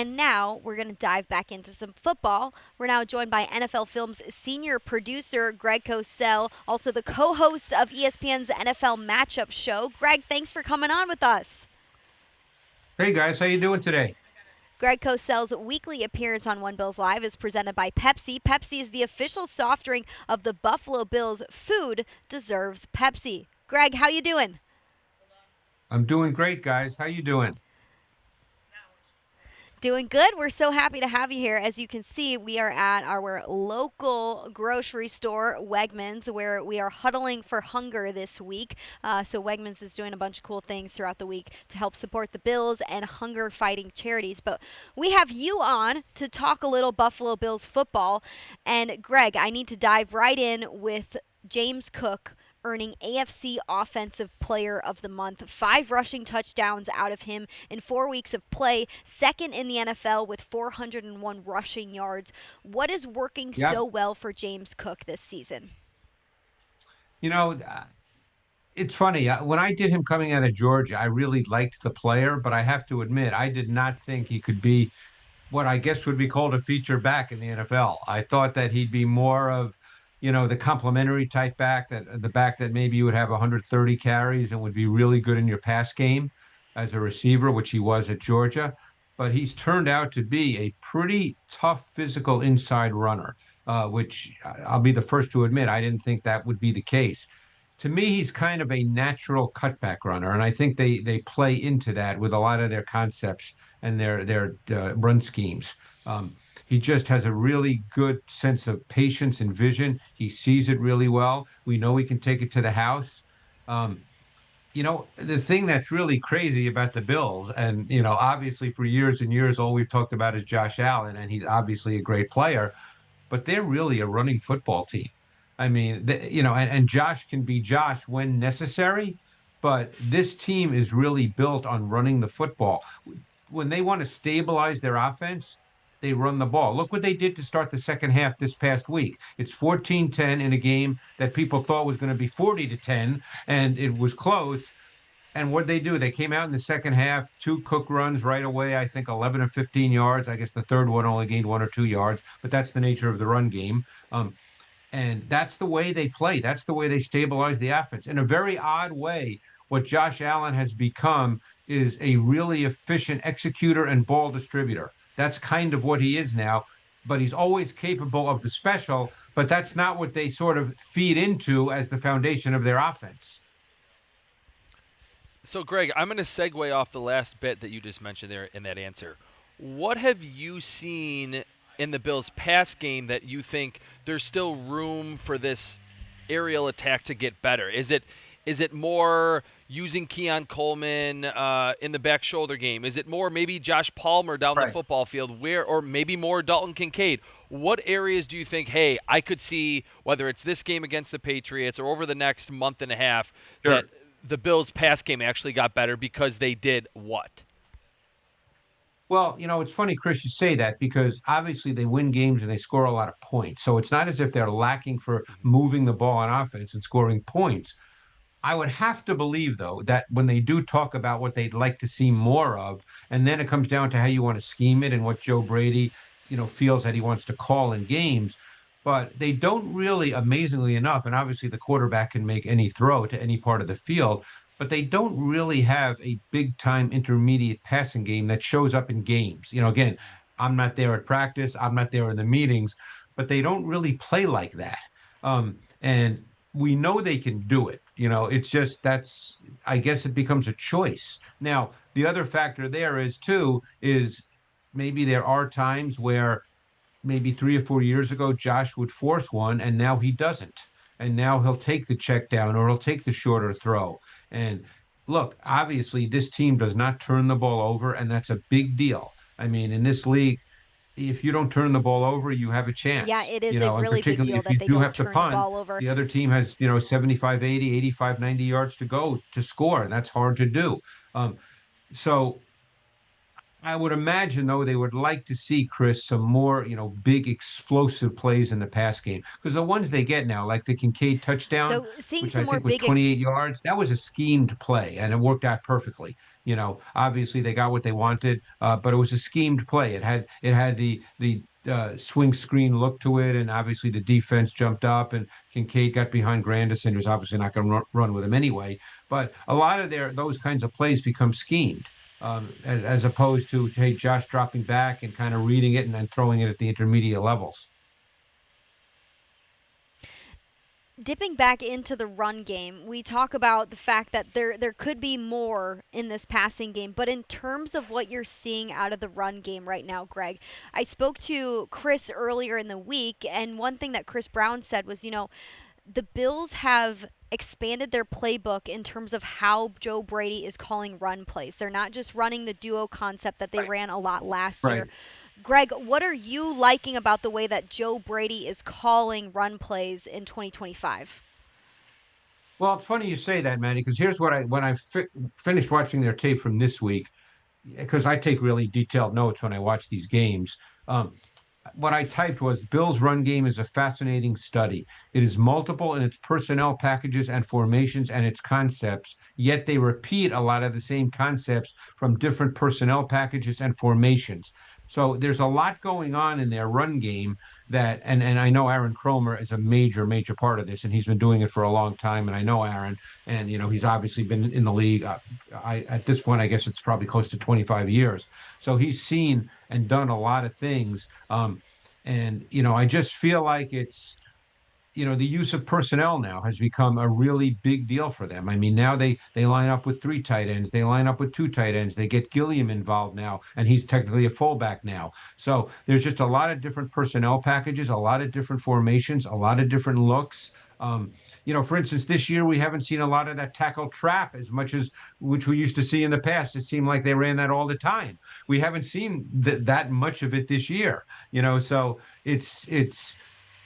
And now we're going to dive back into some football. We're now joined by NFL Films senior producer Greg Cosell, also the co-host of ESPN's NFL Matchup Show. Greg, thanks for coming on with us. Hey guys, how you doing today? Greg Cosell's weekly appearance on One Bills Live is presented by Pepsi. Pepsi is the official soft drink of the Buffalo Bills. Food deserves Pepsi. Greg, how you doing? I'm doing great, guys. How you doing? Doing good. We're so happy to have you here. As you can see, we are at our local grocery store, Wegmans, where we are huddling for hunger this week. So Wegmans is doing a bunch of cool things throughout the week to help support the Bills and hunger-fighting charities. But we have you on to talk a little Buffalo Bills football. And Greg, I need to dive right in with James Cook earning AFC Offensive Player of the Month. 5 rushing touchdowns out of him in 4 weeks of play. Second in the NFL with 401 rushing yards. What is working so well for James Cook this season? You know, it's funny. When I did him coming out of Georgia, I really liked the player, but I have to admit, I did not think he could be what I guess would be called a feature back in the NFL. I thought that he'd be more of, the complementary type back, that the back that maybe you would have 130 carries and would be really good in your pass game as a receiver, which he was at Georgia. But he's turned out to be a pretty tough physical inside runner, which I'll be the first to admit I didn't think that would be the case. To me, he's kind of a natural cutback runner, and I think they play into that with a lot of their concepts and their run schemes. He just has a really good sense of patience and vision. He sees it really well. We know he can take it to the house. Um, the thing that's really crazy about the Bills, and, obviously for years and years, all we've talked about is Josh Allen, and he's obviously a great player, but they're really a running football team. I mean, and Josh can be Josh when necessary, but this team is really built on running the football. When they want to stabilize their offense, they run the ball. Look what they did to start the second half this past week. It's 14-10 in a game that people thought was going to be 40-10, and it was close. And what they do? They came out in the second half, 2 Cook runs right away, I think 11 or 15 yards. I guess the third one only gained 1 or 2 yards, but that's the nature of the run game. And that's the way they play. That's the way they stabilize the offense. In a very odd way, what Josh Allen has become is a really efficient executor and ball distributor. That's kind of what he is now, but he's always capable of the special, but that's not what they sort of feed into as the foundation of their offense. So, Greg, I'm going to segue off the last bit that you just mentioned there in that answer. What have you seen in the Bills' pass game that you think there's still room for this aerial attack to get better? Is it more using Keon Coleman in the back shoulder game? Is it more maybe Josh Palmer down the football field, or maybe more Dalton Kincaid? What areas do you think, hey, I could see, whether it's this game against the Patriots or over the next month and a half, that the Bills' pass game actually got better because they did what? Well, it's funny, Chris, you say that because obviously they win games and they score a lot of points. So it's not as if they're lacking for moving the ball on offense and scoring points. I would have to believe, though, that when they do talk about what they'd like to see more of, and then it comes down to how you want to scheme it and what Joe Brady, feels that he wants to call in games. But they don't really, amazingly enough, and obviously the quarterback can make any throw to any part of the field, but they don't really have a big time intermediate passing game that shows up in games. Again, I'm not there at practice, I'm not there in the meetings, but they don't really play like that. And we know they can do it. It's just I guess it becomes a choice. Now, the other factor there is maybe there are times where maybe 3 or 4 years ago, Josh would force one, and now he doesn't. And now he'll take the check down or he'll take the shorter throw. And look, obviously, this team does not turn the ball over, and that's a big deal. I mean, in this league, if you don't turn the ball over, you have a chance. Yeah, it is a really big deal that they don't turn the ball over. The other team has, 75, 80, 85, 90 yards to go to score, and that's hard to do. So I would imagine, though, they would like to see, Chris, some more, big explosive plays in the pass game. Because the ones they get now, like the Kincaid touchdown, so seeing which some I more think was big 28 yards, that was a schemed play, and it worked out perfectly. Obviously they got what they wanted, but it was a schemed play. It had the swing screen look to it, and obviously the defense jumped up, and Kincaid got behind Grandison, who's obviously not going to run with him anyway. But a lot of those kinds of plays become schemed. As opposed to, hey, Josh dropping back and kind of reading it and then throwing it at the intermediate levels. Dipping back into the run game, we talk about the fact that there could be more in this passing game, but in terms of what you're seeing out of the run game right now, Greg, I spoke to Chris earlier in the week, and one thing that Chris Brown said was, the Bills have expanded their playbook in terms of how Joe Brady is calling run plays. They're not just running the duo concept that they ran a lot last year. Greg, what are you liking about the way that Joe Brady is calling run plays in 2025? Well, it's funny you say that, Manny, because here's when I finished watching their tape from this week, because I take really detailed notes when I watch these games. What I typed was Bill's run game is a fascinating study. It is multiple in its personnel packages and formations and its concepts, yet they repeat a lot of the same concepts from different personnel packages and formations. So there's a lot going on in their run game and I know Aaron Kromer is a major, major part of this, and he's been doing it for a long time. And I know Aaron, and he's obviously been in the league. At this point, I guess it's probably close to 25 years. So he's seen and done a lot of things. I just feel like the use of personnel now has become a really big deal for them. I mean, now they line up with 3 tight ends, they line up with 2 tight ends, they get Gilliam involved now, and he's technically a fullback now. So there's just a lot of different personnel packages, a lot of different formations, a lot of different looks. For instance, this year we haven't seen a lot of that tackle trap as much as which we used to see in the past. It seemed like they ran that all the time. We haven't seen that much of it this year. So it's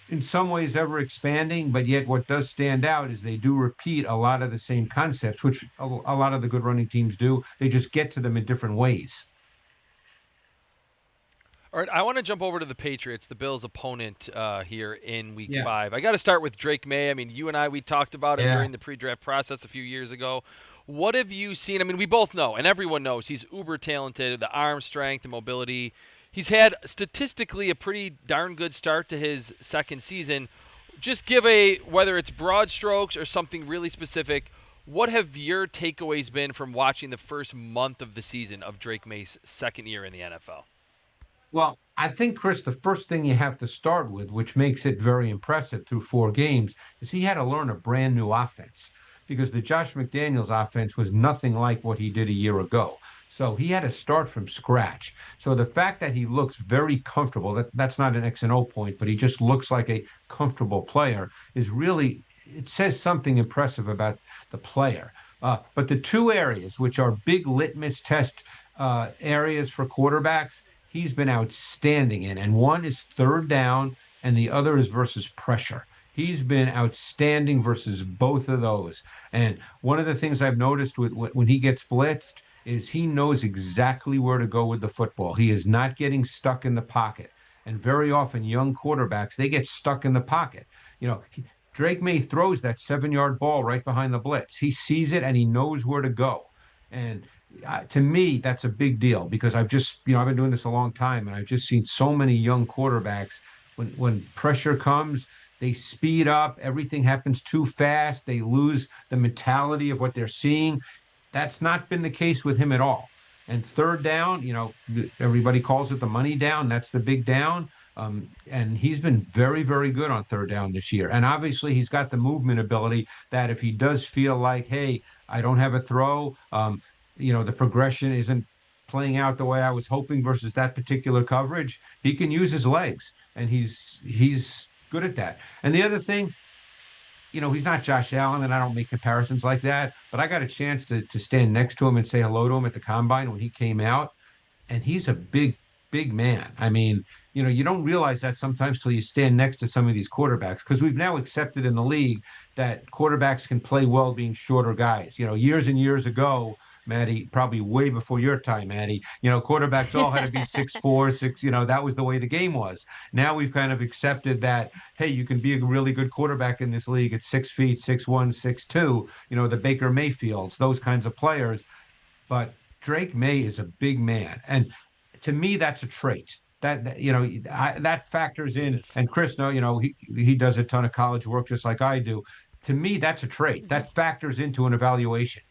in some ways ever expanding, but yet what does stand out is they do repeat a lot of the same concepts, which a lot of the good running teams do. They just get to them in different ways. All right, I want to jump over to the Patriots, the Bills' opponent here in Week 5. I got to start with Drake Maye. I mean, you and we talked about him during the pre-draft process a few years ago. What have you seen? I mean, we both know, and everyone knows, he's uber talented, the arm strength, the mobility. He's had statistically a pretty darn good start to his second season. Just give whether it's broad strokes or something really specific, what have your takeaways been from watching the first month of the season of Drake Maye's second year in the NFL? Well, I think, Chris, the first thing you have to start with, which makes it very impressive through 4 games, is he had to learn a brand new offense because the Josh McDaniels offense was nothing like what he did a year ago. So he had to start from scratch. So the fact that he looks very comfortable, that's not an X and O point, but he just looks like a comfortable player is really, it says something impressive about the player. But the 2 areas, which are big litmus test areas for quarterbacks, he's been outstanding in. And one is third down, and the other is versus pressure. He's been outstanding versus both of those. And one of the things I've noticed when he gets blitzed is he knows exactly where to go with the football. He is not getting stuck in the pocket. And very often young quarterbacks, they get stuck in the pocket. Drake Maye throws that 7-yard ball right behind the blitz. He sees it and he knows where to go. And to me, that's a big deal because I've been doing this a long time, and I've just seen so many young quarterbacks when pressure comes, they speed up, everything happens too fast, they lose the mentality of what they're seeing. That's not been the case with him at all. And third down, everybody calls it the money down. That's the big down. And he's been very, very good on third down this year. And obviously he's got the movement ability that if he does feel like, hey, I don't have a throw, the progression isn't playing out the way I was hoping versus that particular coverage, he can use his legs, and he's good at that. And the other thing, he's not Josh Allen, and I don't make comparisons like that, but I got a chance to stand next to him and say hello to him at the combine when he came out, and he's a big, big man. I mean, you don't realize that sometimes till you stand next to some of these quarterbacks, because we've now accepted in the league that quarterbacks can play well being shorter guys. Years and years ago, Maddie, probably way before your time, Maddie, quarterbacks all had to be 6'4", 6, that was the way the game was. Now we've kind of accepted that, hey, you can be a really good quarterback in this league at 6 feet, 6'1", 6'2", the Baker Mayfields, those kinds of players. But Drake Maye is a big man, and to me, that's a trait. That factors It in. is. And Chris, no, he does a ton of college work just like I do. To me, that's a trait Hmm. that factors into an evaluation.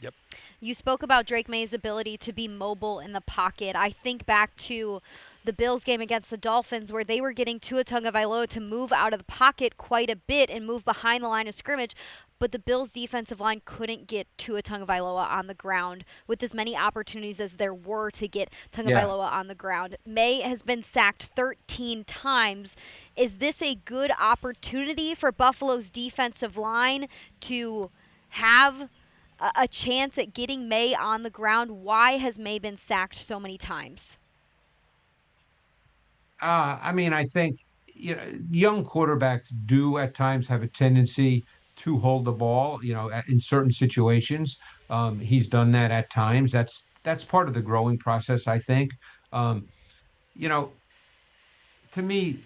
Yep. You spoke about Drake May's ability to be mobile in the pocket. I think back to the Bills game against the Dolphins where they were getting Tua Tagovailoa to move out of the pocket quite a bit and move behind the line of scrimmage, but the Bills defensive line couldn't get Tua Tagovailoa on the ground with as many opportunities as there were to get Yeah. Tagovailoa on the ground. May has been sacked 13 times. Is this a good opportunity for Buffalo's defensive line to have a chance at getting May on the ground? Why has May been sacked so many times? I mean, I think young quarterbacks do at times have a tendency to hold the ball. In certain situations, he's done that at times. That's part of the growing process, I think. Um, you know, to me,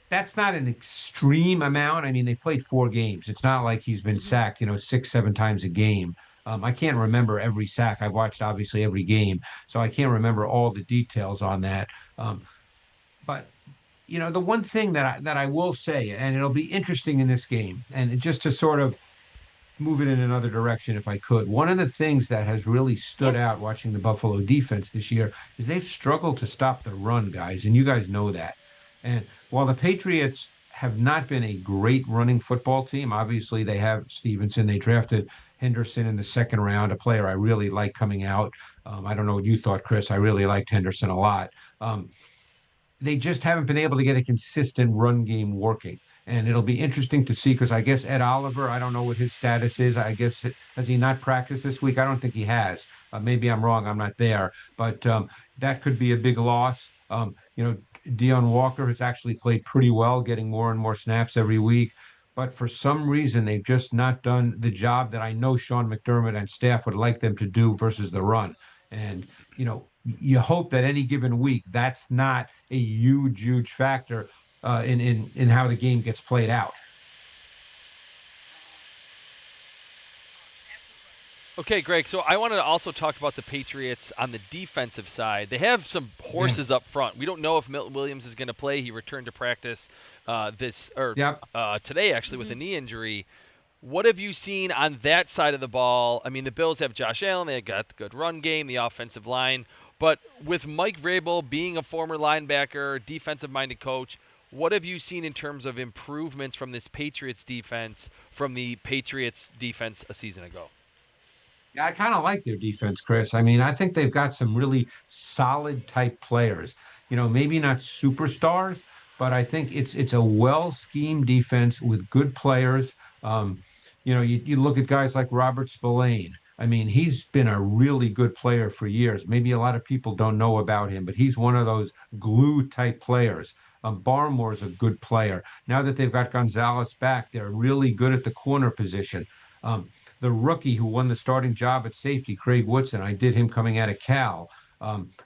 that's not an extreme amount. I mean, they played 4 games. It's not like he's been Hmm. sacked, 6, 7 times a game. I can't remember every sack. I've watched obviously every game, so I can't remember all the details on that. But the one thing that I will say, and it'll be interesting in this game, and just to sort of move it in another direction, if I could, one of the things that has really Yeah. stood out watching the Buffalo defense this year is they've struggled to stop the run, guys, and you guys know that. And while the Patriots have not been a great running football team, obviously they have Stevenson. They drafted Henderson in the second round, a player I really like coming out. I don't know what you thought, Chris. I really liked Henderson a lot. They just haven't been able to get a consistent run game working. And it'll be interesting to see because I guess Ed Oliver, I don't know what his status is. I guess has he not practiced this week? I don't think he has. Maybe I'm wrong. I'm not there, but that could be a big loss. Deion Walker has actually played pretty well, getting more and more snaps every week. But for some reason, they've just not done the job that I know Sean McDermott and staff would like them to do versus the run. And you hope that any given week that's not a huge, huge factor in how the game gets played out. Okay, Greg. So I wanted to also talk about the Patriots on the defensive side. They have some Yeah. horses up front. We don't know if Milton Williams is going to play. He returned to practice Yep. today actually with a knee injury. What have you seen on that side of the ball? I mean, the Bills have Josh Allen. They got the good run game, the offensive line. But with Mike Vrabel being a former linebacker, defensive-minded coach, what have you seen in terms of improvements from this Patriots defense from the Patriots defense a season ago? Yeah, I kind of like their defense, Chris. I mean, I think they've got some really solid type players. Maybe not superstars, but I think it's a well schemed defense with good players. You look at guys like Robert Spillane. I mean, he's been a really good player for years. Maybe a lot of people don't know about him, but he's one of those glue type players. Barmore's a good player. Now that they've got Gonzalez back, they're really good at the corner position. Um, the rookie who won the starting job at safety, Craig Woodson. I did him coming out of Cal.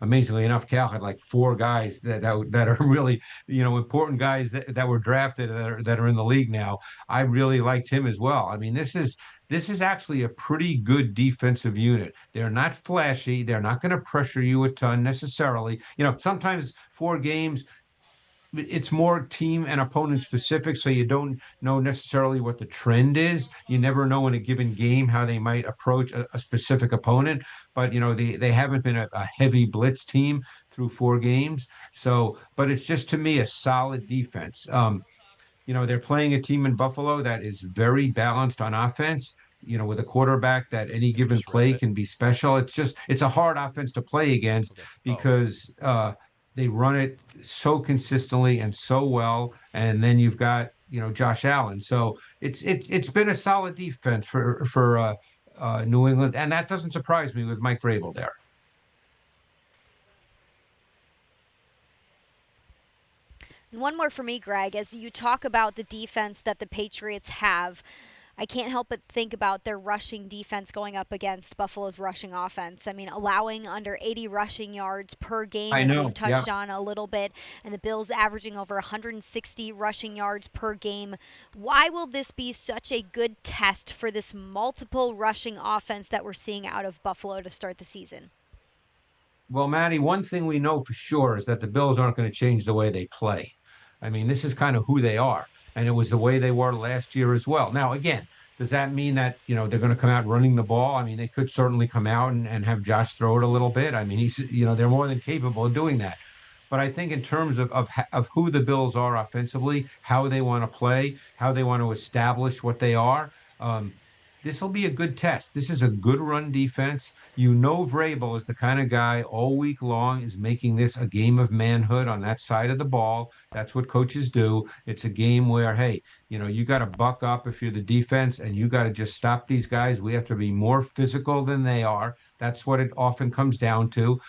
Amazingly enough, Cal had like 4 guys that are really important guys that were drafted that are in the league now. I really liked him as well. I mean, this is actually a pretty good defensive unit. They're not flashy. They're not going to pressure you a ton necessarily. Sometimes 4 games it's more team and opponent specific, so you don't know necessarily what the trend is. You never know in a given game how they might approach a specific opponent. But they haven't been a heavy blitz team through 4 games. So, but it's just to me a solid defense. They're playing a team in Buffalo that is very balanced on offense. With a quarterback that any Have you given just read play it? can be special. It's a hard offense to play against Okay. Oh, okay. because they run it so consistently and so well. And then you've got Josh Allen. So it's been a solid defense for New England, and that doesn't surprise me with Mike Vrabel there. And one more for me, Greg, as you talk about the defense that the Patriots have. I can't help but think about their rushing defense going up against Buffalo's rushing offense. I mean, allowing under 80 rushing yards per game, I as we've know. Yeah. touched on a little bit, and the Bills averaging over 160 rushing yards per game. Why will this be such a good test for this multiple rushing offense that we're seeing out of Buffalo to start the season? Well, Maddie, one thing we know for sure is that the Bills aren't going to change the way they play. I mean, this is kind of who they are, and it was the way they were last year as well. Now, again, does that mean that, they're going to come out running the ball? I mean, they could certainly come out and have Josh throw it a little bit. I mean, they're more than capable of doing that. But I think in terms of who the Bills are offensively, how they want to play, how they want to establish what they are, this will be a good test. This is a good run defense. Vrabel is the kind of guy all week long is making this a game of manhood on that side of the ball. That's what coaches do. It's a game where, hey, you got to buck up if you're the defense and you got to just stop these guys. We have to be more physical than they are. That's what it often comes down to.